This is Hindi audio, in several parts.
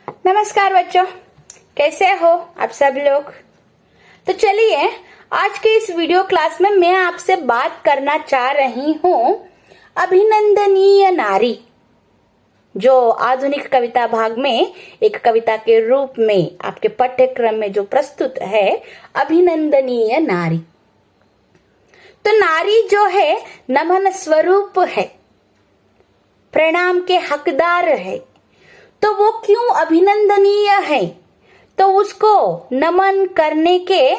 नमस्कार बच्चों, कैसे हो आप सब लोग। तो चलिए आज के इस वीडियो क्लास में मैं आपसे बात करना चाह रही हूँ अभिनंदनीय नारी, जो आधुनिक कविता भाग में एक कविता के रूप में आपके पाठ्यक्रम में जो प्रस्तुत है, अभिनंदनीय नारी। तो नारी जो है नमन स्वरूप है, प्रणाम के हकदार है। तो वो क्यों अभिनंदनीय है? तो उसको नमन करने के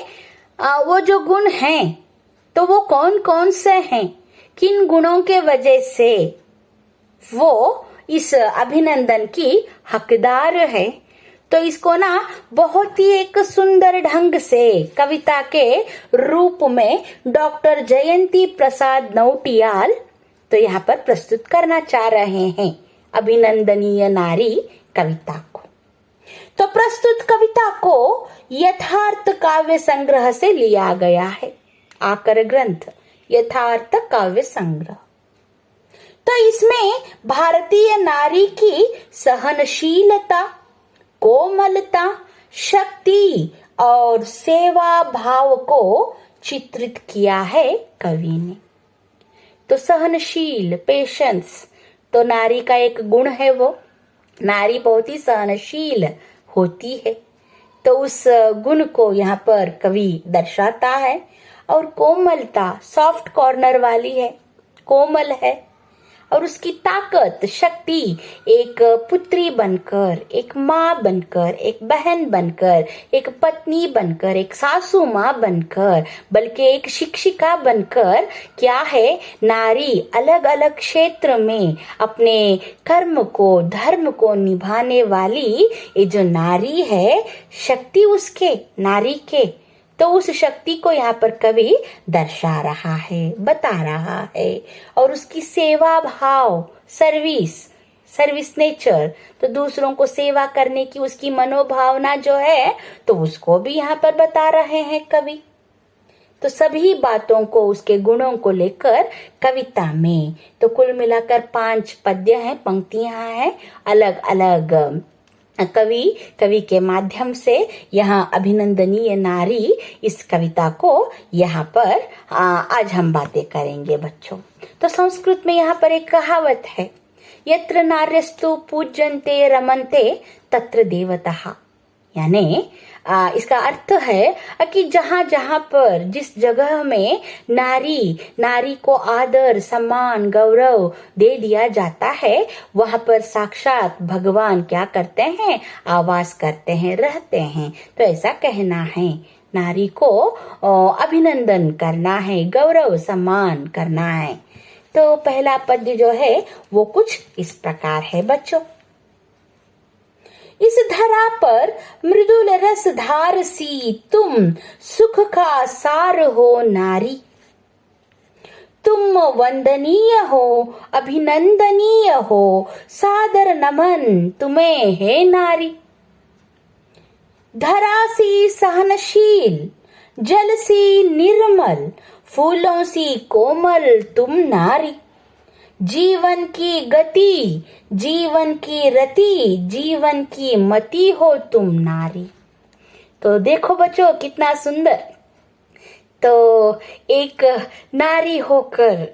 वो जो गुण हैं, तो वो कौन कौन से हैं, किन गुणों के वजह से वो इस अभिनंदन की हकदार है। तो इसको ना बहुत ही एक सुंदर ढंग से कविता के रूप में डॉक्टर जयंती प्रसाद नौटियाल तो यहाँ पर प्रस्तुत करना चाह रहे हैं अभिनंदनीय नारी कविता को। तो प्रस्तुत कविता को यथार्थ काव्य संग्रह से लिया गया है, आकर ग्रंथ यथार्थ काव्य संग्रह। तो इसमें भारतीय नारी की सहनशीलता, कोमलता, शक्ति और सेवा भाव को चित्रित किया है कवि ने। तो सहनशील, पेशेंस तो नारी का एक गुण है। वो नारी बहुत ही सहनशील होती है, तो उस गुण को यहाँ पर कवि दर्शाता है। और कोमलता, सॉफ्ट कॉर्नर वाली है, कोमल है। और उसकी ताकत, शक्ति, एक पुत्री बनकर, एक माँ बनकर, एक बहन बनकर, एक पत्नी बनकर, एक सासू माँ बनकर, बल्कि एक शिक्षिका बनकर क्या है, नारी अलग अलग क्षेत्र में अपने कर्म को, धर्म को निभाने वाली ये जो नारी है, शक्ति उसके, नारी के, तो उस शक्ति को यहाँ पर कवि दर्शा रहा है, बता रहा है। और उसकी सेवा भाव, सर्विस नेचर, तो दूसरों को सेवा करने की उसकी मनोभावना जो है, तो उसको भी यहाँ पर बता रहे हैं कवि। तो सभी बातों को, उसके गुणों को लेकर कविता में तो कुल मिलाकर 5 पद्य हैं, पंक्तियां हैं, अलग अलग कवि के माध्यम से यहाँ अभिनंदनीय नारी इस कविता को यहाँ पर आज हम बातें करेंगे बच्चों। तो संस्कृत में यहाँ पर एक कहावत है, यत्र नार्यस्तु पूज्यन्ते रमन्ते तत्र देवताः। यानी इसका अर्थ है कि जहाँ जहाँ पर, जिस जगह में नारी को आदर, सम्मान, गौरव दे दिया जाता है, वहाँ पर साक्षात भगवान क्या करते हैं, आवास करते हैं, रहते हैं। तो ऐसा कहना है, नारी को अभिनंदन करना है, गौरव सम्मान करना है। तो पहला पद्य जो है वो कुछ इस प्रकार है बच्चों। इस धरा पर मृदुल रस धार सी तुम सुख का सार हो नारी। तुम वंदनीय हो, अभिनंदनीय हो, सादर नमन तुम्हें है नारी। धरा सी सहनशील, जल सी निर्मल, फूलों सी कोमल तुम नारी। जीवन की गति, जीवन की रति, जीवन की मति हो तुम नारी। तो देखो बच्चों कितना सुंदर। तो एक नारी होकर,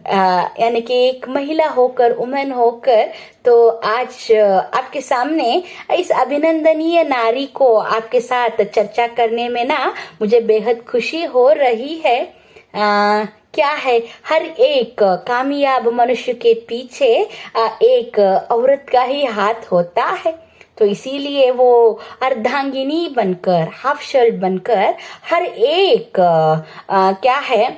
यानी कि एक महिला होकर, वुमेन होकर, तो आज आपके सामने इस अभिनंदनीय नारी को आपके साथ चर्चा करने में ना मुझे बेहद खुशी हो रही है। क्या है, हर एक कामयाब मनुष्य के पीछे एक औरत का ही हाथ होता है। तो इसीलिए वो अर्धांगिनी बनकर, हाफ शर्ट बनकर, हर एक क्या है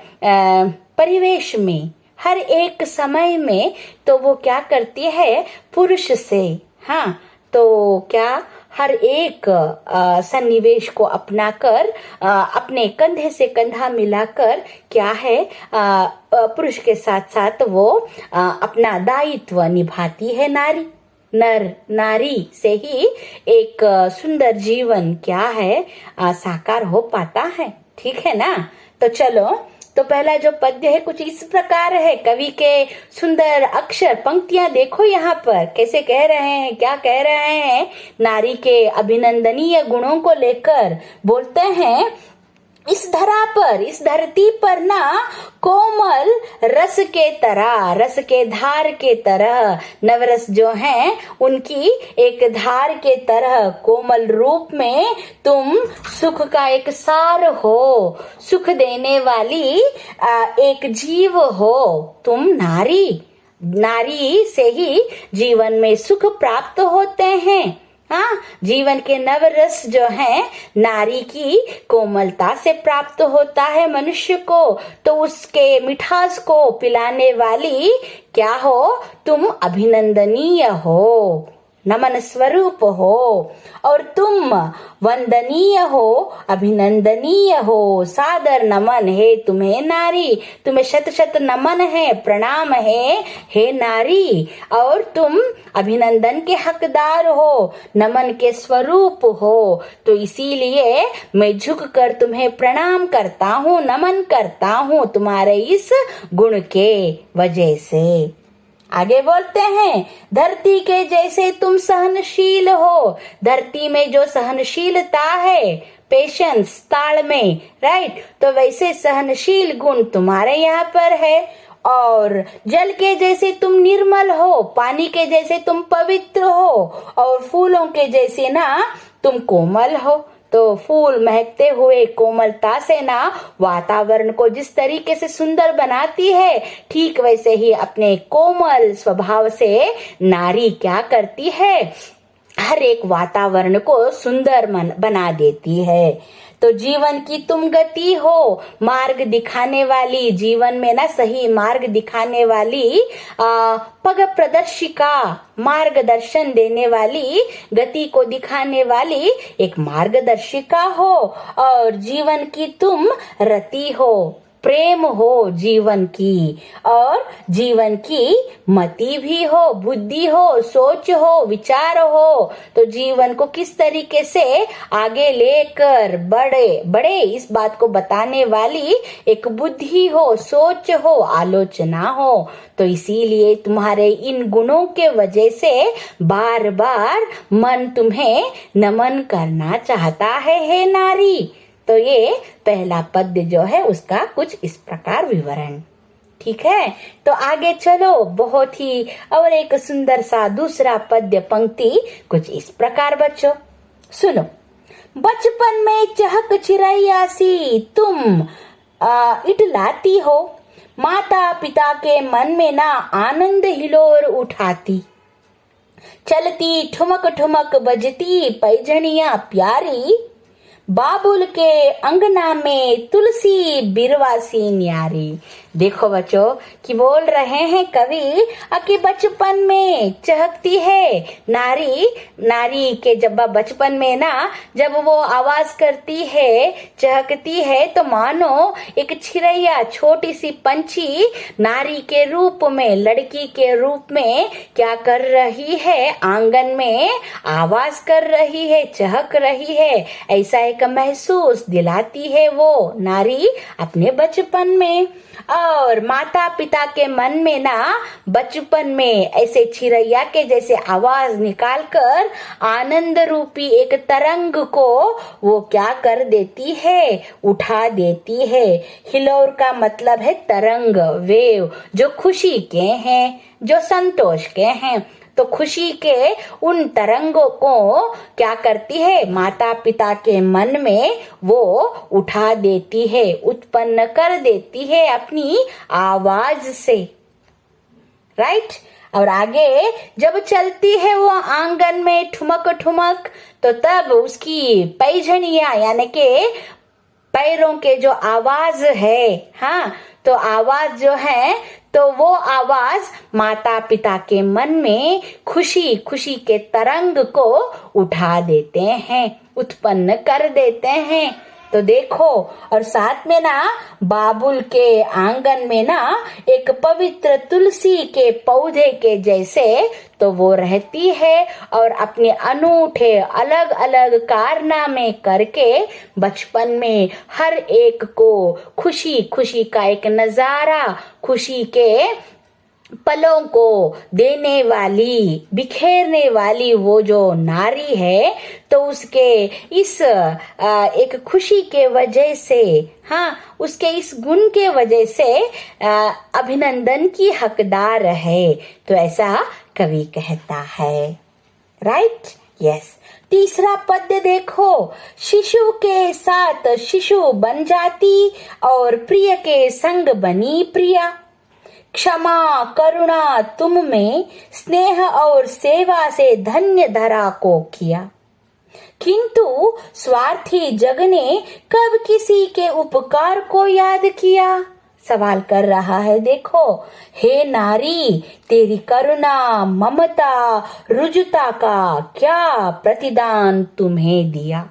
परिवेश में, हर एक समय में तो वो क्या करती है, पुरुष से, हाँ, तो क्या हर एक सन्निवेश को अपनाकर, अपने कंधे से कंधा मिलाकर क्या है, पुरुष के साथ साथ वो अपना दायित्व निभाती है नारी। नारी से ही एक सुंदर जीवन क्या है साकार हो पाता है। ठीक है ना। तो चलो तो पहला जो पद्य है कुछ इस प्रकार है। कवि के सुंदर अक्षर पंक्तियां देखो यहाँ पर कैसे कह रहे हैं, क्या कह रहे हैं। नारी के अभिनंदनीय गुणों को लेकर बोलते हैं, इस धरा पर, इस धरती पर ना कोमल रस के तरह, रस के धार के तरह, नवरस जो हैं उनकी एक धार के तरह कोमल रूप में तुम सुख का एक सार हो, सुख देने वाली एक जीव हो तुम नारी। नारी से ही जीवन में सुख प्राप्त होते हैं। हाँ, जीवन के नवरस जो है नारी की कोमलता से प्राप्त होता है मनुष्य को। तो उसके मिठास को पिलाने वाली क्या हो, तुम अभिनंदनीय हो, नमन स्वरूप हो, और तुम वंदनीय हो, अभिनंदनीय हो। सादर नमन है तुम्हें नारी, तुम्हें शत शत नमन है, प्रणाम है हे नारी। और तुम अभिनंदन के हकदार हो, नमन के स्वरूप हो। तो इसीलिए मैं झुक कर तुम्हें प्रणाम करता हूँ, नमन करता हूँ तुम्हारे इस गुण के वजह से। आगे बोलते हैं, धरती के जैसे तुम सहनशील हो। धरती में जो सहनशीलता है, पेशेंस, तालमेल, राइट, तो वैसे सहनशील गुण तुम्हारे यहाँ पर है। और जल के जैसे तुम निर्मल हो, पानी के जैसे तुम पवित्र हो, और फूलों के जैसे ना तुम कोमल हो। तो फूल महकते हुए कोमलता से ना वातावरण को जिस तरीके से सुंदर बनाती है, ठीक वैसे ही अपने कोमल स्वभाव से नारी क्या करती है, हर एक वातावरण को सुंदर बना देती है। तो जीवन की तुम गति हो, मार्ग दिखाने वाली, जीवन में ना सही मार्ग दिखाने वाली, पग प्रदर्शिका, मार्गदर्शन देने वाली, गति को दिखाने वाली एक मार्गदर्शिका हो। और जीवन की तुम रति हो, प्रेम हो जीवन की, और जीवन की मति भी हो, बुद्धि हो, सोच हो, विचार हो। तो जीवन को किस तरीके से आगे लेकर बड़े इस बात को बताने वाली एक बुद्धि हो, सोच हो, आलोचना हो। तो इसीलिए तुम्हारे इन गुणों के वजह से बार बार मन तुम्हें नमन करना चाहता है हे नारी। तो ये पहला पद्य जो है उसका कुछ इस प्रकार विवरण, ठीक है। तो आगे चलो, बहुत ही और एक सुंदर सा दूसरा पद्य पंक्ति कुछ इस प्रकार बच्चों सुनो। बचपन में चहक चिरैया सी तुम इटलाती हो, माता पिता के मन में ना आनंद हिलोर उठाती। चलती ठुमक ठुमक बजती पैजनिया प्यारी, बाबुल के अंगना में तुलसी बिरवासी न्यारी। देखो बच्चों कि बोल रहे हैं कवि कि बचपन में चहकती है नारी। नारी के जब बचपन में ना जब वो आवाज करती है, चहकती है, तो मानो एक चिरैया, छोटी सी पंछी नारी के रूप में, लड़की के रूप में क्या कर रही है, आंगन में आवाज कर रही है, चहक रही है। ऐसा एक महसूस दिलाती है वो नारी अपने बचपन में। और माता पिता के मन में ना बचपन में ऐसे चिरैया के जैसे आवाज निकालकर आनंद रूपी एक तरंग को वो क्या कर देती है, उठा देती है। हिलोर का मतलब है तरंग, वेव, जो खुशी के हैं, जो संतोष के हैं। तो खुशी के उन तरंगों को क्या करती है, माता पिता के मन में वो उठा देती है, उत्पन्न कर देती है अपनी आवाज से, राइट। और आगे जब चलती है वो आंगन में ठुमक ठुमक, तो तब उसकी पैजनिया यानी के पैरों के जो आवाज है, हाँ, तो आवाज जो है, तो वो आवाज माता पिता के मन में खुशी खुशी के तरंग को उठा देते हैं, उत्पन्न कर देते हैं। तो देखो, और साथ में ना बाबुल के आंगन में ना एक पवित्र तुलसी के पौधे के जैसे तो वो रहती है और अपने अनूठे अलग अलग कारनामे करके बचपन में हर एक को खुशी खुशी का एक नजारा, खुशी के पलों को देने वाली, बिखेरने वाली वो जो नारी है, तो उसके इस एक खुशी के वजह से, हाँ, उसके इस गुण के वजह से अभिनंदन की हकदार है। तो ऐसा कवि कहता है। Right, yes. तीसरा पद्य देखो, शिशु के साथ शिशु बन जाती और प्रिय के संग बनी प्रिया। क्षमा करुणा तुम में, स्नेह और सेवा से धन्य धरा को किया। किंतु स्वार्थी जग ने कब किसी के उपकार को याद किया। सवाल कर रहा है, देखो, हे नारी, तेरी करुणा, ममता, रुजुता का क्या प्रतिदान तुम्हें दिया।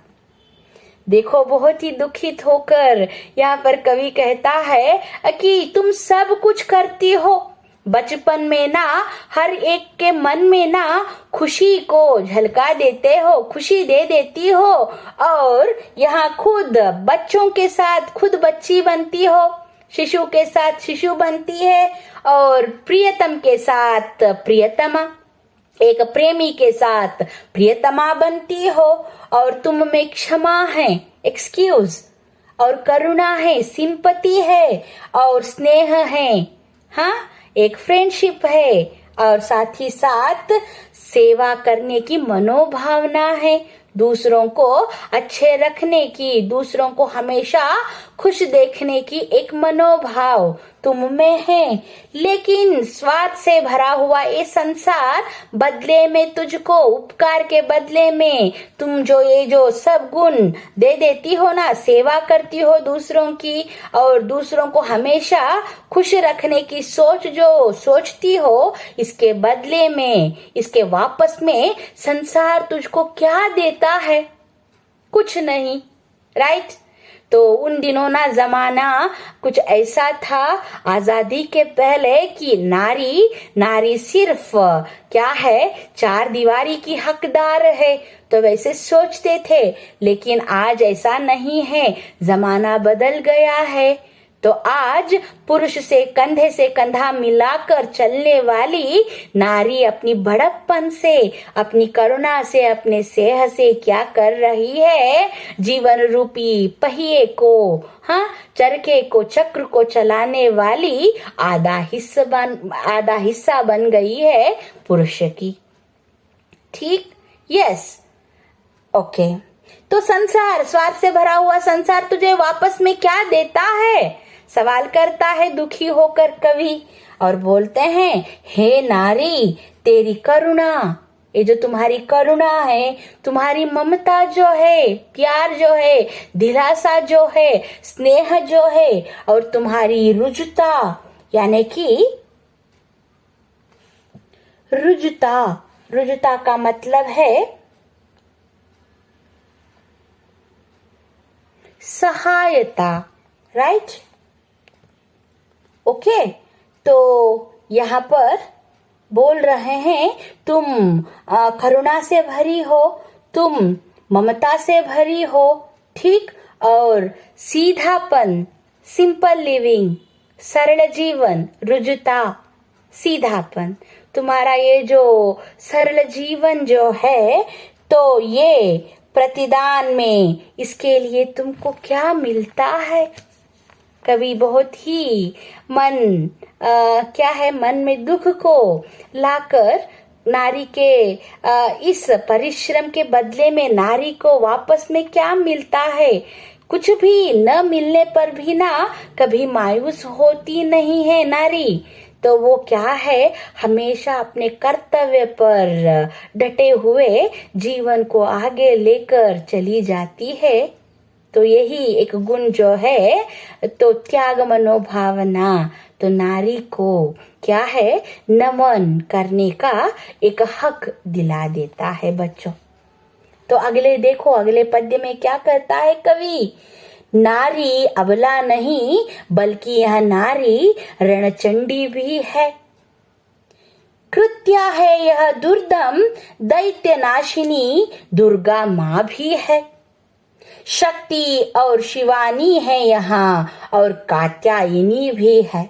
देखो, बहुत ही दुखित होकर यहाँ पर कवि कहता है कि तुम सब कुछ करती हो, बचपन में ना हर एक के मन में ना खुशी को झलका देते हो, खुशी दे देती हो, और यहाँ खुद बच्चों के साथ खुद बच्ची बनती हो, शिशु के साथ शिशु बनती है, और प्रियतम के साथ प्रियतमा, एक प्रेमी के साथ प्रियतमा बनती हो। और तुम में क्षमा है, एक्सक्यूज, और करुणा है, सिंपति है, और स्नेह है, हाँ, एक फ्रेंडशिप है, और साथ ही साथ सेवा करने की मनोभावना है, दूसरों को अच्छे रखने की, दूसरों को हमेशा खुश देखने की एक मनोभाव तुम में है। लेकिन स्वार्थ से भरा हुआ ये संसार बदले में तुझको, उपकार के बदले में तुम जो ये जो सब गुण दे देती हो ना, सेवा करती हो दूसरों की, और दूसरों को हमेशा खुश रखने की सोच जो सोचती हो, इसके बदले में, इसके वापस में संसार तुझको क्या देता है? कुछ नहीं। राइट। तो उन दिनों ना जमाना कुछ ऐसा था, आजादी के पहले, कि नारी सिर्फ क्या है, चार दीवारी की हकदार है, तो वैसे सोचते थे। लेकिन आज ऐसा नहीं है, जमाना बदल गया है। तो आज पुरुष से कंधा मिलाकर चलने वाली नारी अपनी भड़कपन से, अपनी करुणा से, अपने स्नेह से क्या कर रही है, जीवन रूपी पहिए को, हाँ, चरखे को, चक्र को चलाने वाली आधा हिस्सा बन गई है पुरुष की। ठीक, यस, ओके। तो संसार, स्वार्थ से भरा हुआ संसार तुझे वापस में क्या देता है, सवाल करता है दुखी होकर कवि, और बोलते हैं, हे नारी, तेरी करुणा, ये जो तुम्हारी करुणा है, तुम्हारी ममता जो है, प्यार जो है, दिलासा जो है, स्नेह जो है, और तुम्हारी रुजुता, यानी कि रुजुता का मतलब है सहायता। Right, okay. तो यहाँ पर बोल रहे हैं, तुम करुणा से भरी हो, तुम ममता से भरी हो, ठीक, और सीधापन, सिंपल लिविंग, सरल जीवन, रुजुता, सीधापन, तुम्हारा ये जो सरल जीवन जो है, तो ये प्रतिदान में इसके लिए तुमको क्या मिलता है। कवि बहुत ही मन में दुख को लाकर नारी के इस परिश्रम के बदले में नारी को वापस में क्या मिलता है, कुछ भी न मिलने पर भी ना कभी मायूस होती नहीं है नारी। तो वो क्या है, हमेशा अपने कर्तव्य पर डटे हुए जीवन को आगे लेकर चली जाती है। तो यही एक गुण जो है, तो त्याग मनोभावना, तो नारी को क्या है, नमन करने का एक हक दिला देता है बच्चों। तो अगले देखो, अगले पद्य में क्या करता है कवि, नारी अबला नहीं बल्कि यह नारी रणचंडी भी है। कृत्या है यह दुर्दम दैत्य नाशिनी दुर्गा माँ भी है। शक्ति और शिवानी है यहाँ और कात्यायनी भी है।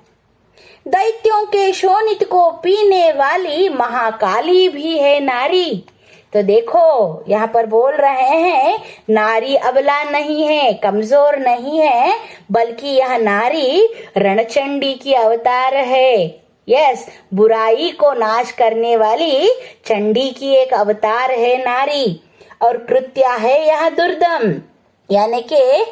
दैत्यों के शोणित को पीने वाली महाकाली भी है नारी। तो देखो यहाँ पर बोल रहे हैं नारी अबला नहीं है, कमजोर नहीं है, बल्कि यह नारी रणचंडी की अवतार है। यस, बुराई को नाश करने वाली चंडी की एक अवतार है नारी। और कृत्या है यह दुर्दम, यानी कि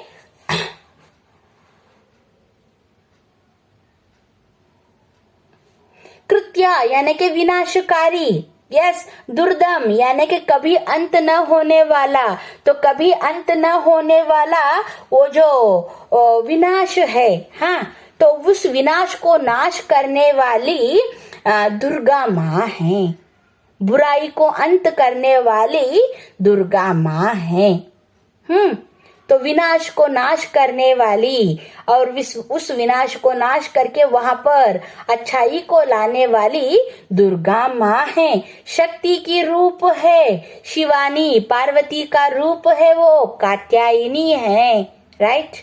कृत्या यानी कि विनाशकारी। यस, दुर्दम यानी कि कभी अंत न होने वाला। तो कभी अंत न होने वाला वो जो विनाश है, हाँ, तो उस विनाश को नाश करने वाली दुर्गा माँ है। बुराई को अंत करने वाली दुर्गा माँ है। तो विनाश को नाश करने वाली और उस विनाश को नाश करके वहां पर अच्छाई को लाने वाली दुर्गा माँ है। शक्ति की रूप है शिवानी, पार्वती का रूप है वो कात्यायनी है। Right,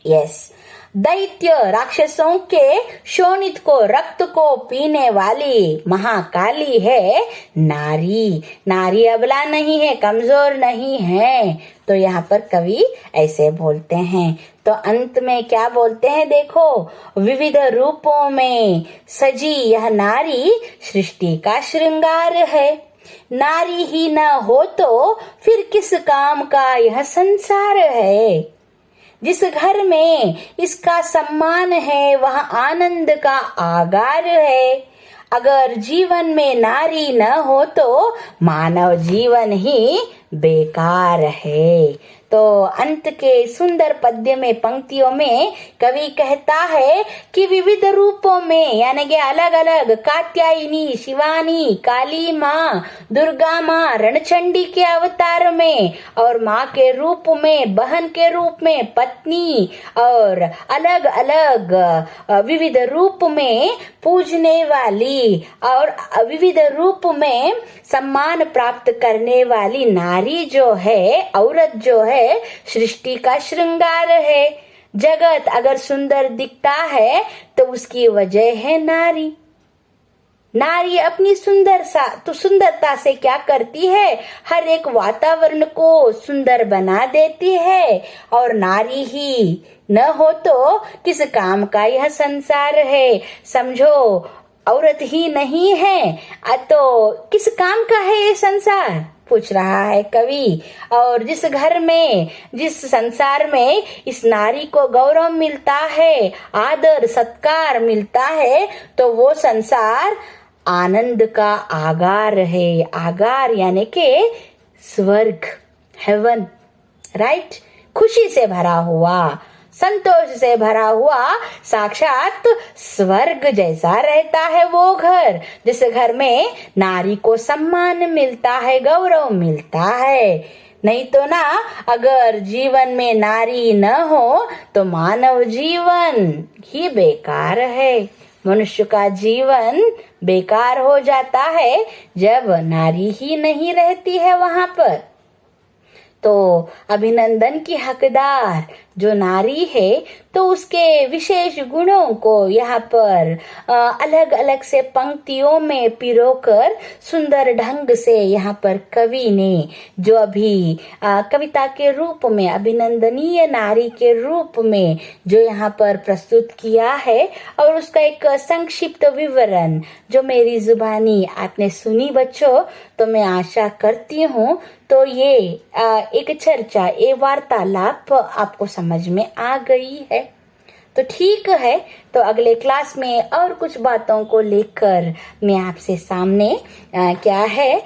yes. दैत्य राक्षसों के शोणित को, रक्त को पीने वाली महाकाली है नारी। नारी अबला नहीं है, कमजोर नहीं है। तो यहाँ पर कवि ऐसे बोलते हैं। तो अंत में क्या बोलते हैं देखो, विविध रूपों में सजी यह नारी सृष्टि का श्रृंगार है। नारी ही न हो तो फिर किस काम का यह संसार है। जिस घर में इसका सम्मान है वह आनंद का आगार है। अगर जीवन में नारी न हो तो मानव जीवन ही बेकार है। तो अंत के सुंदर पद्य में, पंक्तियों में कवि कहता है कि विविध रूपों में, यानी कि अलग अलग, कात्यायनी, शिवानी, काली माँ, दुर्गा माँ, रणचंडी के अवतार में, और माँ के रूप में, बहन के रूप में, पत्नी, और अलग अलग विविध रूप में पूजने वाली और विविध रूप में सम्मान प्राप्त करने वाली नारी जो है, औरत जो है, सृष्टि का श्रृंगार है। जगत अगर सुंदर दिखता है तो उसकी वजह है नारी। नारी अपनी सुंदरता से क्या करती है, हर एक वातावरण को सुंदर बना देती है। और नारी ही न हो तो किस काम का यह संसार है। समझो, औरत ही नहीं है तो किस काम का है ये संसार, पूछ रहा है कवि। और जिस घर में, जिस संसार में इस नारी को गौरव मिलता है, आदर सत्कार मिलता है, तो वो संसार आनंद का आगार है। आगार यानी के स्वर्ग, हेवन। राइट, खुशी से भरा हुआ, संतोष से भरा हुआ साक्षात स्वर्ग जैसा रहता है वो घर, जिस घर में नारी को सम्मान मिलता है, गौरव मिलता है। नहीं तो ना, अगर जीवन में नारी न हो तो मानव जीवन ही बेकार है। मनुष्य का जीवन बेकार हो जाता है जब नारी ही नहीं रहती है वहां पर। तो अभिनंदन की हकदार जो नारी है, तो उसके विशेष गुणों को यहाँ पर अलग अलग से पंक्तियों में पिरोकर सुंदर ढंग से यहाँ पर कवि ने जो अभी कविता के रूप में, अभिनंदनीय नारी के रूप में जो यहाँ पर प्रस्तुत किया है, और उसका एक संक्षिप्त विवरण जो मेरी जुबानी आपने सुनी बच्चों, तो मैं आशा करती हूँ तो ये एक चर्चा, ये वार्तालाप आपको समझ में आ गई है। तो ठीक है, तो अगले क्लास में और कुछ बातों को लेकर मैं आपसे सामने क्या है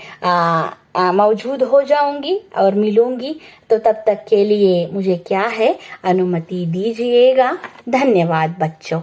मौजूद हो जाऊंगी और मिलूंगी। तो तब तक के लिए मुझे क्या है अनुमति दीजिएगा। धन्यवाद बच्चों।